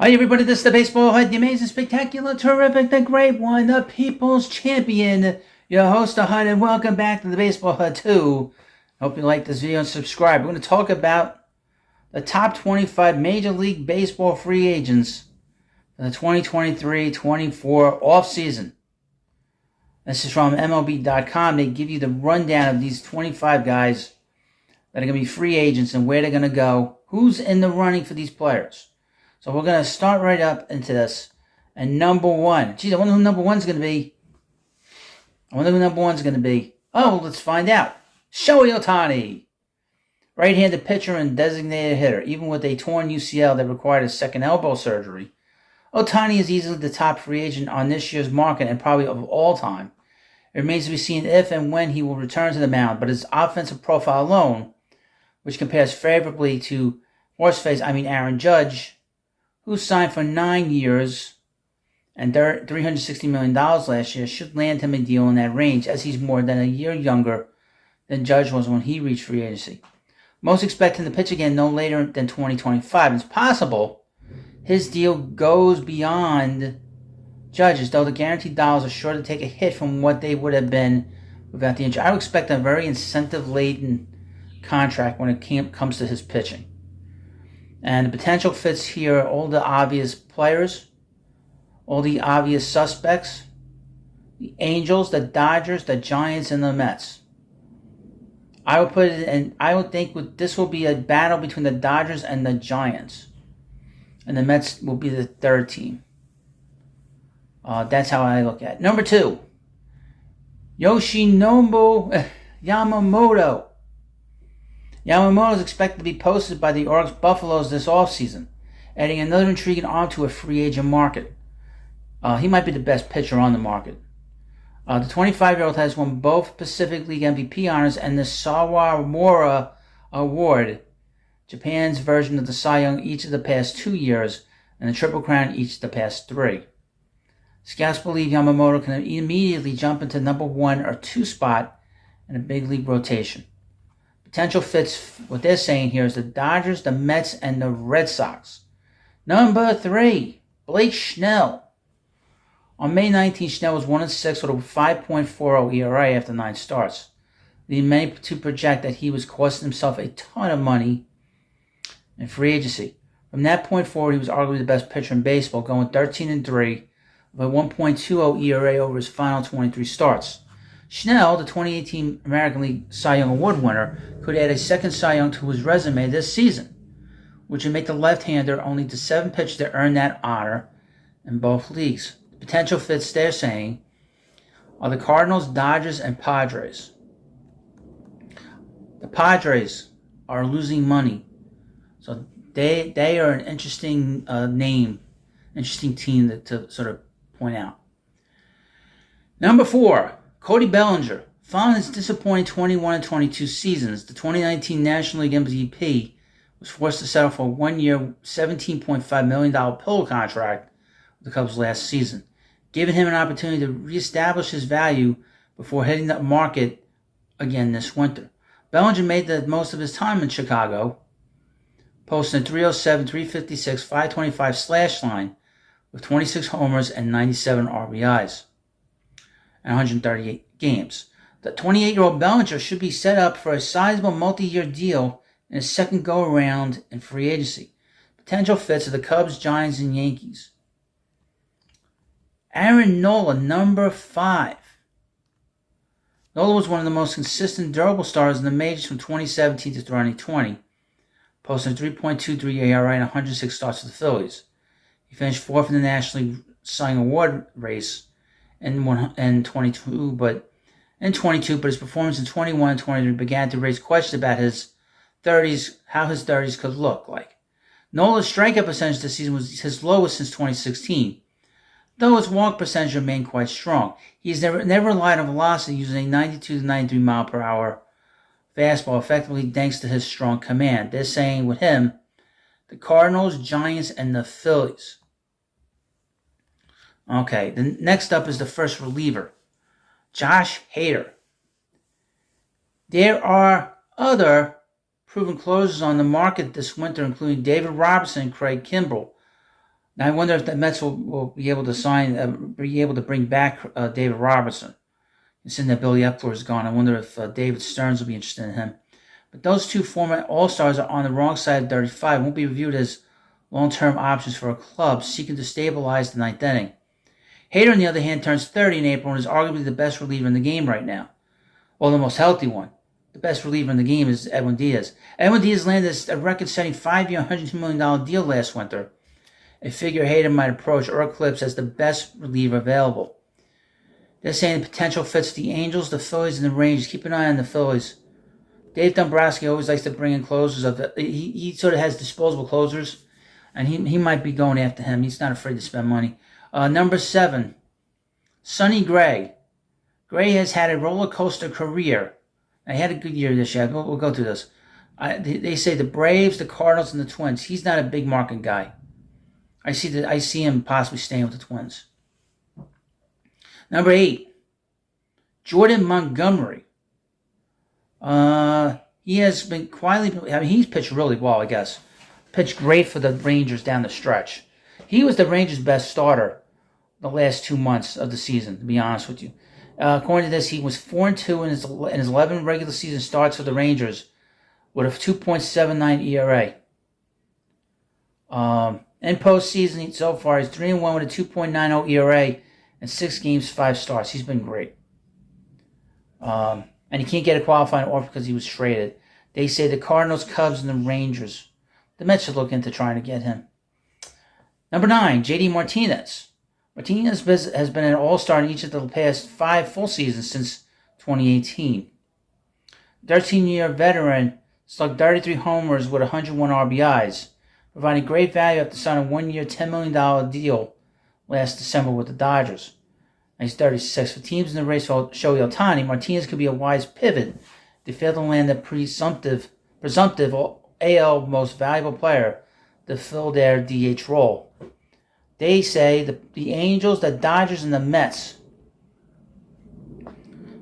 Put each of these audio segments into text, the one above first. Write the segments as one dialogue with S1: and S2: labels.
S1: Hi everybody, this is the Baseball Head, the amazing, spectacular, terrific, the great one, the people's champion, your host, the Hud, and welcome back to the Baseball Head 2. Hope you like this video and subscribe. We're going to talk about the top 25 Major League Baseball free agents for the 2023-24 offseason. This is from MLB.com. They give you the rundown of these 25 guys that are going to be free agents and where they're going to go, who's in the running for these players. So we're going to start right up into this. And number one. Geez, I wonder who number one's going to be. Oh, let's find out. Shohei Ohtani. Right-handed pitcher and designated hitter. Even with a torn UCL that required a second elbow surgery, Ohtani is easily the top free agent on this year's market and probably of all time. It remains to be seen if and when he will return to the mound, but his offensive profile alone, which compares favorably to Aaron Judge, who signed for 9 years and $360 million last year, should land him a deal in that range, as he's more than a year younger than Judge was when he reached free agency. Most expect him to pitch again no later than 2025. It's possible his deal goes beyond Judge's, though the guaranteed dollars are sure to take a hit from what they would have been without the injury. I would expect a very incentive-laden contract when it comes to his pitching. And the potential fits here are all the obvious players, all the obvious suspects, the Angels, the Dodgers, the Giants, and the Mets. I would put it in, I would think this will be a battle between the Dodgers and the Giants. And the Mets will be the third team. That's how I look at it. Number 2, Yoshinobu Yamamoto. Yamamoto is expected to be posted by the Oryx Buffaloes this offseason, adding another intriguing arm to a free agent market. He might be the best pitcher on the market. The 25-year-old has won both Pacific League MVP honors and the Sawamura Award, Japan's version of the Cy Young, each of the past 2 years, and the Triple Crown each of the past 3. Scouts believe Yamamoto can immediately jump into number 1 or 2 spot in a big league rotation. Potential fits, what they're saying here, is the Dodgers, the Mets, and the Red Sox. Number 3, Blake Snell. On May 19th, Snell was 1-6 with a 5.40 ERA after 9 starts. Leading many to project that he was costing himself a ton of money in free agency. From that point forward, he was arguably the best pitcher in baseball, going 13-3 with a 1.20 ERA over his final 23 starts. Snell, the 2018 American League Cy Young Award winner, could add a second Cy Young to his resume this season, which would make the left-hander only the 7th pitcher to earn that honor in both leagues. The potential fits, they're saying, are the Cardinals, Dodgers, and Padres. The Padres are losing money, so they are an interesting interesting team to sort of point out. Number 4, Cody Bellinger. Following his disappointing 21 and 22 seasons, the 2019 National League MVP was forced to settle for a 1-year, $17.5 million pillow contract with the Cubs last season, giving him an opportunity to reestablish his value before hitting the market again this winter. Bellinger made the most of his time in Chicago, posting a 307, 356, 525 slash line with 26 homers and 97 RBIs and 138 games. The 28-year-old Bellinger should be set up for a sizable multi-year deal in his second go-around in free agency. Potential fits are the Cubs, Giants, and Yankees. Aaron Nola, number 5. Nola was one of the most consistent, durable stars in the majors from 2017 to 2020, posting a 3.23 ERA and 106 starts for the Phillies. He finished 4th in the National League Cy Young Award race in 22, but his performance in 21 and 23 began to raise questions about how his 30s could look like. Nola's strikeout percentage this season was his lowest since 2016, though his walk percentage remained quite strong. He's never relied on velocity, using a 92 to 93 mile per hour fastball effectively thanks to his strong command. They're saying with him, the Cardinals, Giants, and the Phillies. Okay, the next up is the first reliever, Josh Hader. There are other proven closers on the market this winter, including David Robertson and Craig Kimbrell. Now I wonder if the Mets will be able to bring back David Robertson. Seeing that Billy Epler is gone, I wonder if David Stearns will be interested in him. But those two former All-Stars are on the wrong side of 35, won't be viewed as long-term options for a club seeking to stabilize the ninth inning. Hader, on the other hand, turns 30 in April and is arguably the best reliever in the game right now. Well, the most healthy one. The best reliever in the game is Edwin Diaz. Edwin Diaz landed a record-setting 5-year, $102 million deal last winter, a figure Hader might approach or eclipse as the best reliever available. They're saying the potential fits the Angels, the Phillies, and the Rangers. Keep an eye on the Phillies. Dave Dombrowski always likes to bring in closers. He sort of has disposable closers, and he might be going after him. He's not afraid to spend money. Number 7, Sonny Gray. Gray has had a roller coaster career. He had a good year this year. We'll go through this. They say the Braves, the Cardinals, and the Twins. He's not a big market guy. I see him possibly staying with the Twins. Number 8, Jordan Montgomery. He has been quietly. He's pitched really well, I guess. Pitched great for the Rangers down the stretch. He was the Rangers' best starter the last 2 months of the season, to be honest with you. According to this, he was 4-2 in his 11 regular season starts for the Rangers with a 2.79 ERA. In postseason so far, he's 3-1 with a 2.90 ERA in 6 games, 5 starts. He's been great. And he can't get a qualifying offer because he was traded. They say the Cardinals, Cubs, and the Rangers. The Mets should look into trying to get him. Number 9, J.D. Martinez. Martinez has been an all-star in each of the past 5 full seasons since 2018. 13-year veteran slugged 33 homers with 101 RBIs, providing great value after signing a 1-year, $10 million deal last December with the Dodgers. And he's 36. For teams in the race for Shohei Ohtani, Martinez could be a wise pivot to fail to land the presumptive AL most valuable player to fill their DH role. They say the Angels, the Dodgers, and the Mets.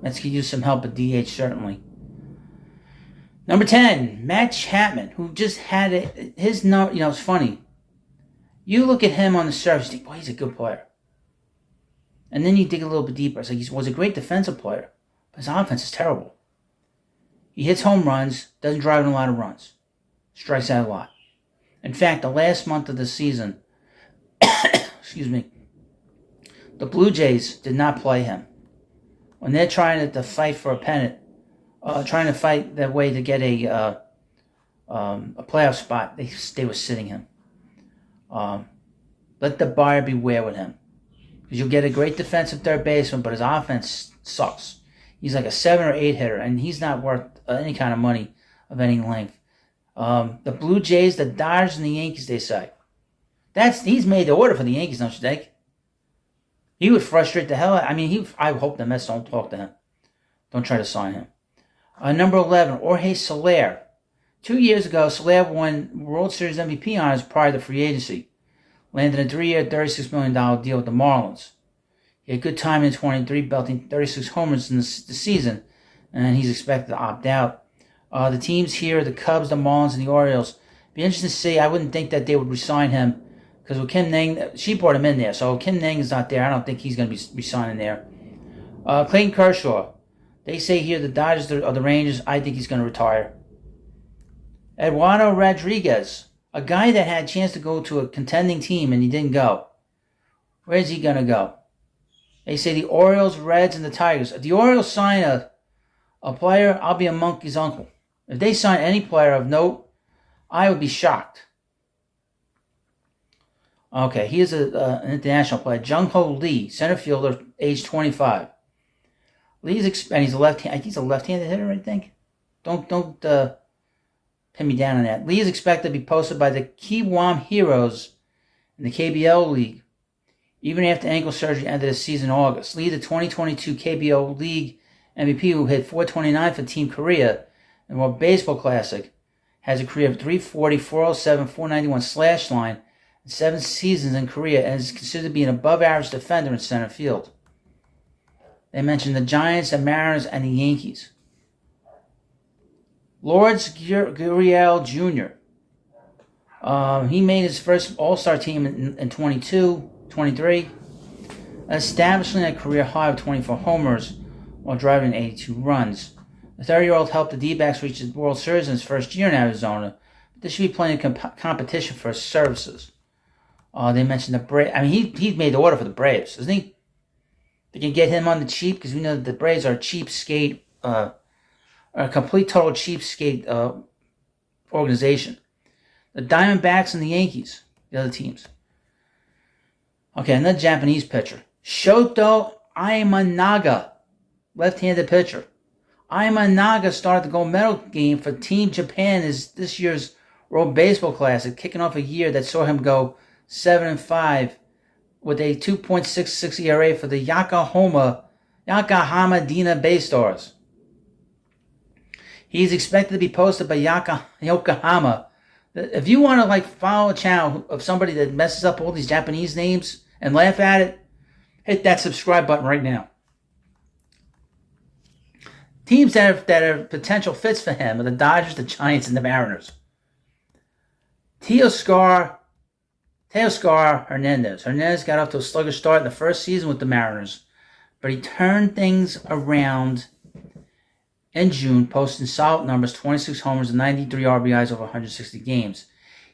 S1: Mets could use some help at DH, certainly. Number 10, Matt Chapman, who just had his number. It's funny. You look at him on the surface, you think, boy, he's a good player. And then you dig a little bit deeper. It's like he was a great defensive player, but his offense is terrible. He hits home runs, doesn't drive in a lot of runs, strikes out a lot. In fact, the last month of the season, the Blue Jays did not play him. When they're trying to fight for a pennant, trying to fight their way to get a playoff spot, they were sitting him. Let the buyer beware with him. Because you'll get a great defensive third baseman, but his offense sucks. He's like a 7 or 8 hitter, and he's not worth any kind of money of any length. The Blue Jays, the Dodgers, and the Yankees, they say. He's made the order for the Yankees, don't you think? He would frustrate the hell out. I hope the Mets don't talk to him. Don't try to sign him. Number 11, Jorge Soler. 2 years ago, Soler won World Series MVP honors prior to free agency. Landed a 3-year, $36 million deal with the Marlins. He had good time in 23, belting 36 homers in the season, and he's expected to opt out. The teams here, the Cubs, the Marlins, and the Orioles. Be interesting to see. I wouldn't think that they would re-sign him because with Kim Nang, she brought him in there. So Kim Nang is not there. I don't think he's going to be re-signing there. Clayton Kershaw. They say here the Dodgers or the Rangers. I think he's going to retire. Eduardo Rodriguez, a guy that had a chance to go to a contending team and he didn't go. Where's he going to go? They say the Orioles, Reds, and the Tigers. If the Orioles sign a player, I'll be a monkey's uncle. If they sign any player of note, I would be shocked. Okay, here's an international player. Jung-Ho Lee, center fielder, age 25. And he's a left-handed hitter, I think. Don't pin me down on that. Lee is expected to be posted by the Kiwoom Heroes in the KBL League, even after ankle surgery ended the season in August. Lee, the 2022 KBO League MVP, who hit .429 for Team Korea in the World Baseball Classic, has a career of .340, .407, .491 slash line, and 7 seasons in Korea, and is considered to be an above-average defender in center field. They mentioned the Giants, the Mariners, and the Yankees. Lourdes Gurriel Jr. He made his first All-Star team in 23, establishing a career high of 24 homers while driving 82 runs. The 30-year-old helped the D-backs reach the World Series in his first year in Arizona, but there should be plenty of competition for his services. They mentioned the Braves. I mean, he made the order for the Braves, isn't he? They can get him on the cheap because we know that the Braves are a cheapskate, a complete total cheapskate organization. The Diamondbacks and the Yankees, the other teams. Okay, another Japanese pitcher. Shoto Imanaga, left-handed pitcher. Imanaga started the gold medal game for Team Japan is this year's World Baseball Classic, kicking off a year that saw him go 7-5 with a 2.66 ERA for the Yokohama Dina Bay Stars. He's expected to be posted by Yokohama. If you want to follow a channel of somebody that messes up all these Japanese names and laugh at it, hit that subscribe button right now. Teams that are potential fits for him are the Dodgers, the Giants, and the Mariners. Teoscar Hernandez. Hernandez got off to a sluggish start in the first season with the Mariners, but he turned things around in June, posting solid numbers, 26 homers and 93 RBIs over 160 games.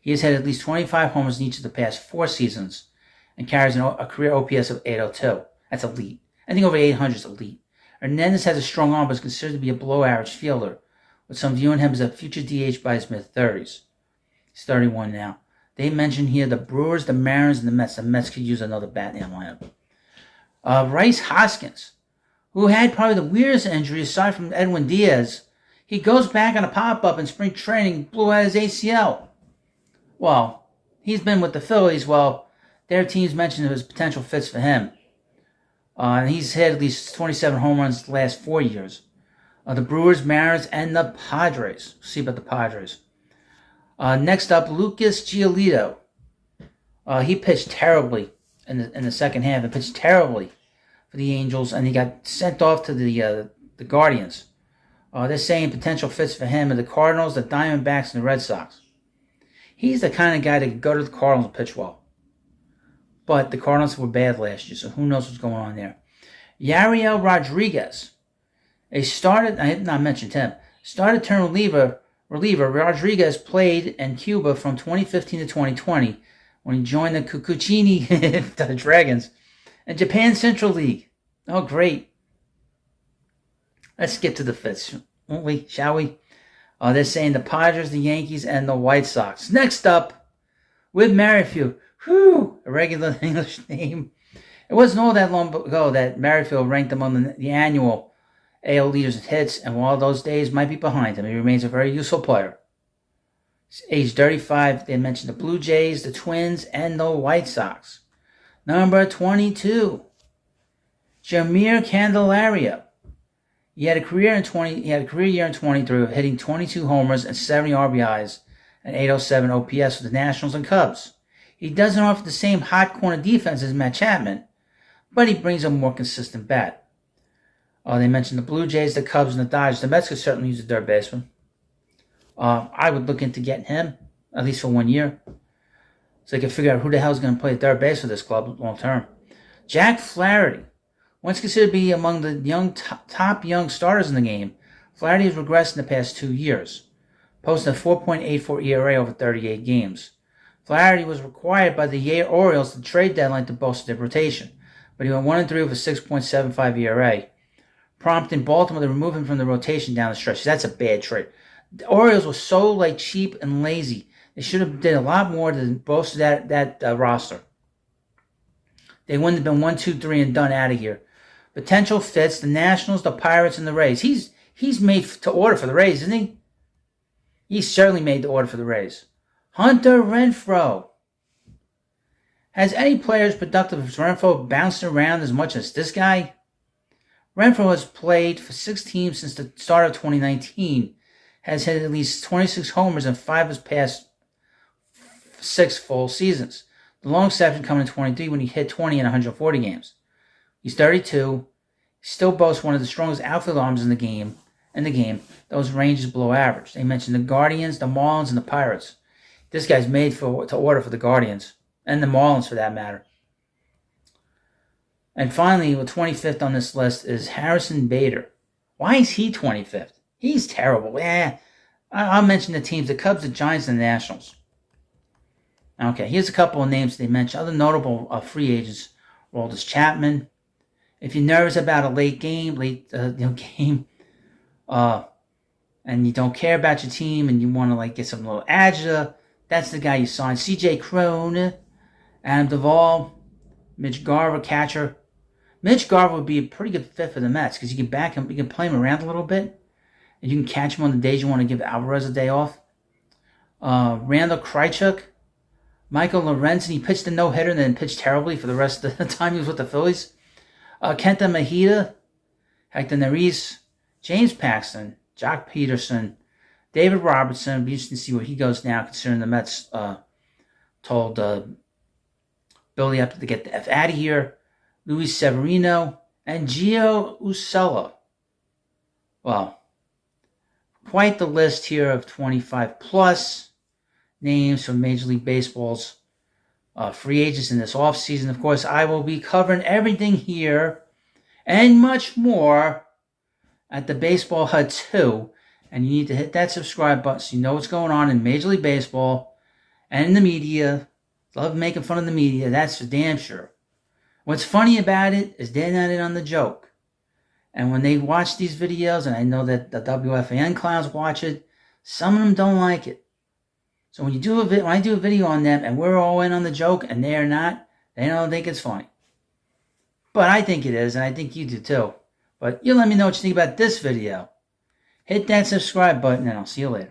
S1: He has had at least 25 homers in each of the past 4 seasons and carries a career OPS of 802. That's elite. Anything over 800 is elite. Hernandez has a strong arm but is considered to be a below-average fielder, with some viewing him as a future DH by his mid-30s. He's 31 now. They mentioned here the Brewers, the Mariners, and the Mets. The Mets could use another bat in the lineup. Rhys Hoskins, who had probably the weirdest injury aside from Edwin Diaz, he goes back on a pop-up in spring training, blew out his ACL. Well, he's been with the Phillies. Well, their teams mentioned there was potential fits for him. And he's had at least 27 home runs the last 4 years. The Brewers, Mariners, and the Padres. We'll see about the Padres. Next up, Lucas Giolito. He pitched terribly in the second half. He pitched terribly for the Angels, and he got sent off to the Guardians. They're saying potential fits for him are the Cardinals, the Diamondbacks, and the Red Sox. He's the kind of guy that could go to the Cardinals and pitch well. But the Cardinals were bad last year, so who knows what's going on there. Yariel Rodriguez. I had not mentioned him. Started term reliever Rodriguez played in Cuba from 2015 to 2020 when he joined the Kukuchini the Dragons and Japan Central League. Oh, great. Let's get to the fits, won't we? Shall we? They're saying the Padres, the Yankees, and the White Sox. Next up, Whit Merrifield. Whew, a regular English name. It wasn't all that long ago that Merrifield ranked among the annual AL leaders in hits, and while those days might be behind him, he remains a very useful player. He's age 35, they mentioned the Blue Jays, the Twins, and the White Sox. Number 22, Jeimer Candelario. He had a career year in 23 of hitting 22 homers and 70 RBIs and 807 OPS for the Nationals and Cubs. He doesn't offer the same hot corner defense as Matt Chapman, but he brings a more consistent bat. They mentioned the Blue Jays, the Cubs, and the Dodgers. The Mets could certainly use a third baseman. I would look into getting him, at least for 1 year, so they can figure out who the hell is going to play third base for this club long term. Jack Flaherty, once considered to be among the top young starters in the game, Flaherty has regressed in the past 2 years, posting a 4.84 ERA over 38 games. Flaherty was required by the Orioles to trade deadline to bolster their rotation, but he went 1-3 with a 6.75 ERA, prompting Baltimore to remove him from the rotation down the stretch. That's a bad trade. The Orioles were so cheap and lazy. They should have did a lot more to bolster that roster. They wouldn't have been 1-2-3 and done out of here. Potential fits: the Nationals, the Pirates, and the Rays. He's made to order for the Rays, isn't he? He's certainly made to order for the Rays. Hunter Renfroe. Has any player as productive as Renfroe bounced around as much as this guy? Renfroe has played for 6 teams since the start of 2019, has hit at least 26 homers in 5 of his past 6 full seasons. The long exception coming in 23 when he hit 20 in 140 games. He's 32, still boasts one of the strongest outfield arms in the game. Those ranges below average. They mentioned the Guardians, the Marlins, and the Pirates. This guy's made to order for the Guardians and the Marlins for that matter. And finally, with 25th on this list is Harrison Bader. Why is he 25th? He's terrible. I'll mention the teams: the Cubs, the Giants, and the Nationals. Okay, here's a couple of names they mentioned. Other notable free agents: Roldis Chapman. If you're nervous about a late game, and you don't care about your team, and you want to get some little agita, that's the guy you sign. C.J. Cron, Adam Duvall, Mitch Garver, catcher. Mitch Garver would be a pretty good fit for the Mets because you can back him, you can play him around a little bit, and you can catch him on the days you want to give Alvarez a day off. Randall Krychuk, Michael Lorenzen, he pitched a no-hitter and then pitched terribly for the rest of the time he was with the Phillies. Kenta Mahida, Hector Neris, James Paxton, Jock Peterson, David Robertson. It'll be interesting to see where he goes now, considering the Mets told Billy up to get the F out of here. Luis Severino, and Gio Urshela. Well, quite the list here of 25-plus names from Major League Baseball's free agents in this offseason. Of course, I will be covering everything here and much more at the Baseball Hut 2. And you need to hit that subscribe button so you know what's going on in Major League Baseball and in the media. Love making fun of the media, that's for damn sure. What's funny about it is they're not in on the joke. And when they watch these videos, and I know that the WFAN clowns watch it, some of them don't like it. So when I do a video on them and we're all in on the joke and they're not, they don't think it's funny. But I think it is, and I think you do too. But you let me know what you think about this video. Hit that subscribe button, and I'll see you later.